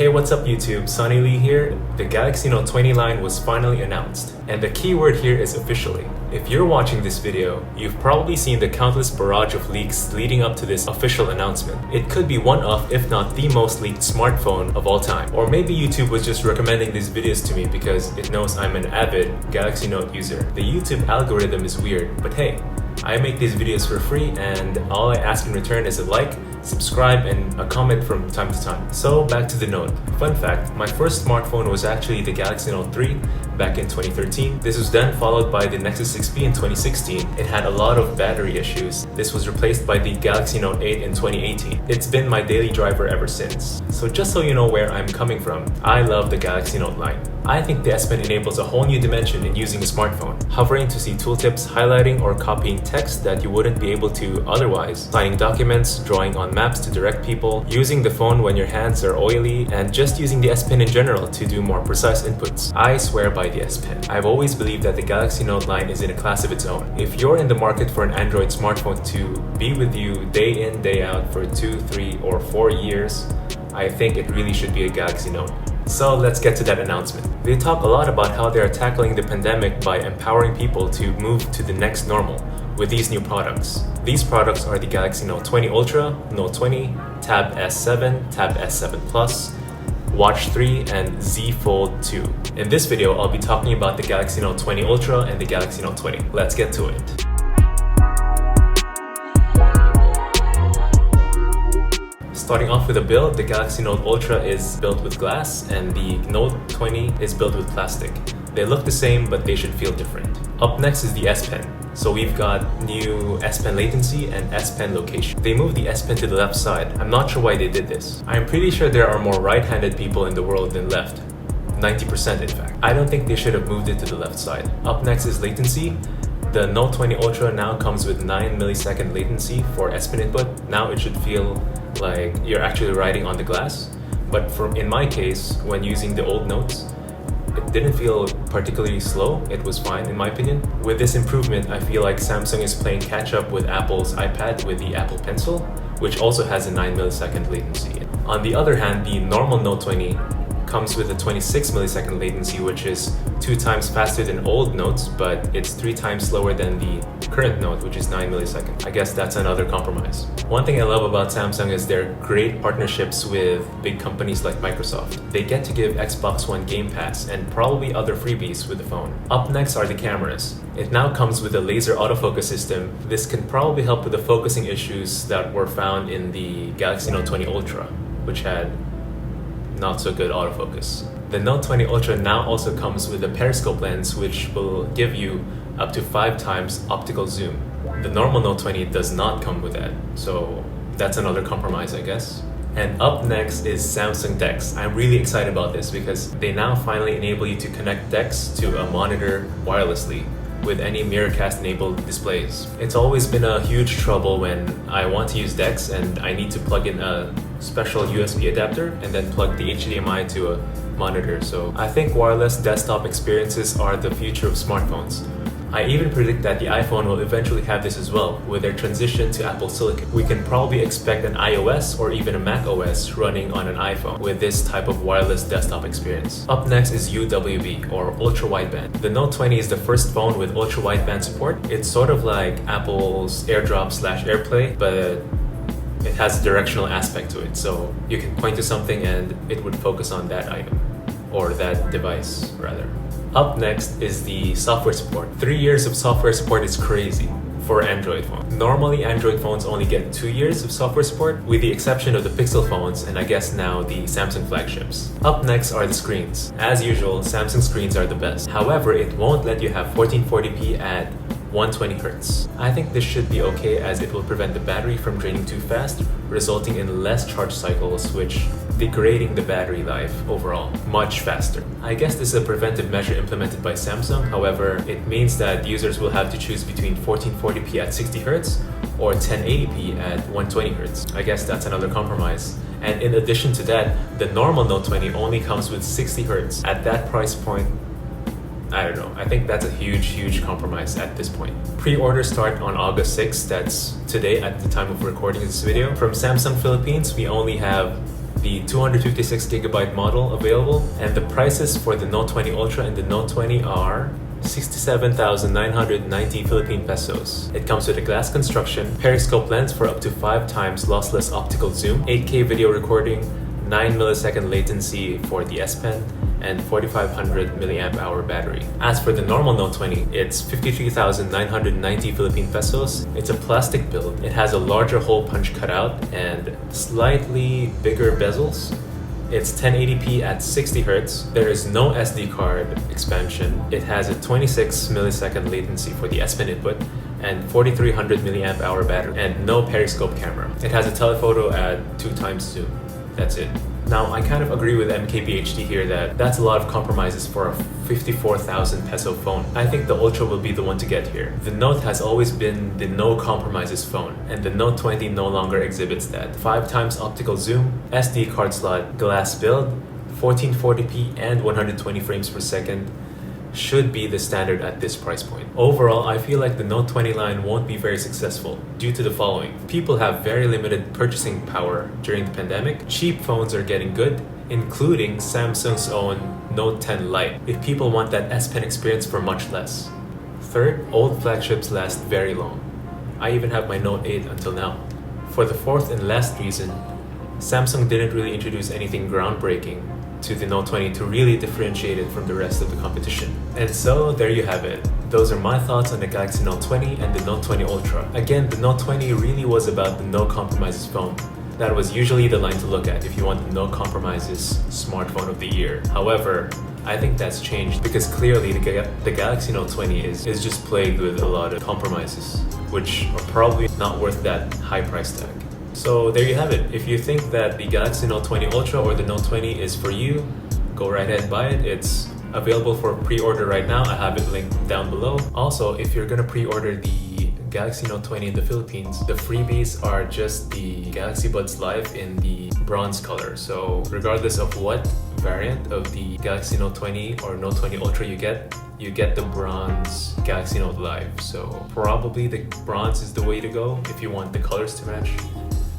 Hey, what's up YouTube? Sonny Lee here. The Galaxy Note 20 line was finally announced. And the key word here is officially. If you're watching this video, you've probably seen the countless barrage of leaks leading up to this official announcement. It could be one of, if not the most leaked smartphone of all time. Or maybe YouTube was just recommending these videos to me because it knows I'm an avid Galaxy Note user. The YouTube algorithm is weird, but hey, I make these videos for free and all I ask in return is a like, subscribe, and a comment from time to time. So back to the Note. Fun fact, my first smartphone was actually the Galaxy Note 3 back in 2013. This was then followed by the Nexus 6P in 2016. It had a lot of battery issues. This was replaced by the Galaxy Note 8 in 2018. It's been my daily driver ever since. So just so you know where I'm coming from, I love the Galaxy Note line. I think the S Pen enables a whole new dimension in using a smartphone. Hovering to see tooltips, highlighting or copying text that you wouldn't be able to otherwise, signing documents, drawing on maps to direct people, using the phone when your hands are oily, and just using the S Pen in general to do more precise inputs. I swear by the S Pen. I've always believed that the Galaxy Note line is in a class of its own. If you're in the market for an Android smartphone to be with you day in, day out for 2, 3, or 4 years, I think it really should be a Galaxy Note. So let's get to that announcement. They talk a lot about how they are tackling the pandemic by empowering people to move to the next normal with these new products. These products are the Galaxy Note 20 Ultra, Note 20, Tab S7, Tab S7 Plus, Watch 3, and Z Fold 2. In this video, I'll be talking about the Galaxy Note 20 Ultra and the Galaxy Note 20. Let's get to it. Starting off with the build, the Galaxy Note Ultra is built with glass and the Note 20 is built with plastic. They look the same, but they should feel different. Up next is the S Pen. So we've got new S Pen latency and S Pen location. They moved the S Pen to the left side. I'm not sure why they did this. I'm pretty sure there are more right-handed people in the world than left. 90% in fact. I don't think they should have moved it to the left side. Up next is latency. The Note 20 Ultra now comes with 9 millisecond latency for S Pen input. Now it should feel like you're actually writing on the glass. But in my case, when using the old notes, it didn't feel particularly slow. It was fine in my opinion. With this improvement, I feel like Samsung is playing catch up with Apple's iPad with the Apple Pencil, which also has a 9 millisecond latency. On the other hand, the normal Note 20 comes with a 26 millisecond latency, which is 2 times faster than old notes, but it's 3 times slower than the current Note, which is 9 milliseconds. I guess that's another compromise. One thing I love about Samsung is their great partnerships with big companies like Microsoft. They get to give Xbox One Game Pass and probably other freebies with the phone. Up next are the cameras. It now comes with a laser autofocus system. This can probably help with the focusing issues that were found in the Galaxy Note 20 Ultra, which had not so good autofocus. The Note 20 Ultra now also comes with a periscope lens, which will give you up to 5 times optical zoom. The normal Note 20 does not come with that, so that's another compromise, I guess. And up next is Samsung DeX. I'm really excited about this because they now finally enable you to connect DeX to a monitor wirelessly with any Miracast enabled displays. It's always been a huge trouble when I want to use DeX and I need to plug in a special USB adapter and then plug the HDMI to a monitor. So I think wireless desktop experiences are the future of smartphones. I even predict that the iPhone will eventually have this as well with their transition to Apple Silicon. We can probably expect an iOS or even a Mac OS running on an iPhone with this type of wireless desktop experience. Up next is UWB or ultra wideband. The Note 20 is the first phone with ultra wideband support. It's sort of like Apple's AirDrop / AirPlay, but it has a directional aspect to it. So you can point to something and it would focus on that item or that device rather. Up next is the software support. 3 years of software support is crazy for Android phones. Normally, Android phones only get 2 years of software support, with the exception of the Pixel phones and I guess now the Samsung flagships. Up next are the screens. As usual, Samsung screens are the best. However, it won't let you have 1440p at 120Hz. I think this should be okay as it will prevent the battery from draining too fast, resulting in less charge cycles, which degrading the battery life overall much faster. I guess this is a preventive measure implemented by Samsung. However, it means that users will have to choose between 1440p at 60Hz or 1080p at 120Hz. I guess that's another compromise. And in addition to that, the normal Note 20 only comes with 60Hz. At that price point, I don't know. I think that's a huge compromise at this point. Pre-orders start on August 6th. That's today at the time of recording this video. From Samsung Philippines, we only have the 256GB model available, and the prices for the Note 20 Ultra and the Note 20 are 67,990 Philippine pesos. It comes with a glass construction, periscope lens for up to 5 times lossless optical zoom, 8K video recording, 9 millisecond latency for the S Pen, and 4500 milliamp hour battery. As for the normal Note 20, it's 53,990 Philippine pesos. It's a plastic build. It has a larger hole punch cutout and slightly bigger bezels. It's 1080p at 60 Hz. There is no SD card expansion. It has a 26 millisecond latency for the S Pen input and 4300 milliamp hour battery, and no periscope camera. It has a telephoto at 2 times zoom. That's it. Now, I kind of agree with MKBHD here that that's a lot of compromises for a 54,000 peso phone. I think the Ultra will be the one to get here. The Note has always been the no compromises phone, and the Note 20 no longer exhibits that. 5 times optical zoom, SD card slot, glass build, 1440p and 120 frames per second should be the standard at this price point. Overall, I feel like the Note 20 line won't be very successful due to the following. People have very limited purchasing power during the pandemic. Cheap phones are getting good, including Samsung's own Note 10 Lite, if people want that S Pen experience for much less. Third, old flagships last very long. I even have my Note 8 until now. For the fourth and last reason, Samsung didn't really introduce anything groundbreaking to the Note 20 to really differentiate it from the rest of the competition. And so there you have it. Those are my thoughts on the Galaxy Note 20 and the Note 20 Ultra. Again, the Note 20 really was about the no compromises phone. That was usually the line to look at if you want the no compromises smartphone of the year. However, I think that's changed because clearly the Galaxy Note 20 is just plagued with a lot of compromises, which are probably not worth that high price tag. So there you have it. If you think that the Galaxy Note 20 Ultra or the Note 20 is for you, go right ahead and buy it. It's available for pre-order right now. I have it linked down below. Also, if you're gonna pre-order the Galaxy Note 20 in the Philippines, the freebies are just the Galaxy Buds Live in the bronze color. So regardless of what variant of the Galaxy Note 20 or Note 20 Ultra you get the bronze Galaxy Note Live. So probably the bronze is the way to go if you want the colors to match.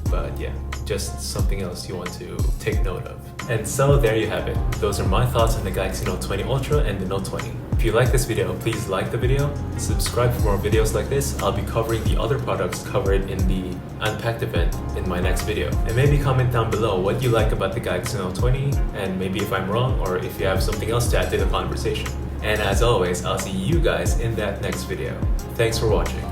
But yeah, just something else you want to take note of. And so there you have it. Those are my thoughts on the Galaxy Note 20 Ultra and the Note 20. If you like this video, please like the video, subscribe for more videos like this. I'll be covering the other products covered in the Unpacked event in my next video. And maybe comment down below what you like about the Galaxy Note 20, and maybe if I'm wrong or if you have something else to add to the conversation. And as always, I'll see you guys in that next video. Thanks for watching.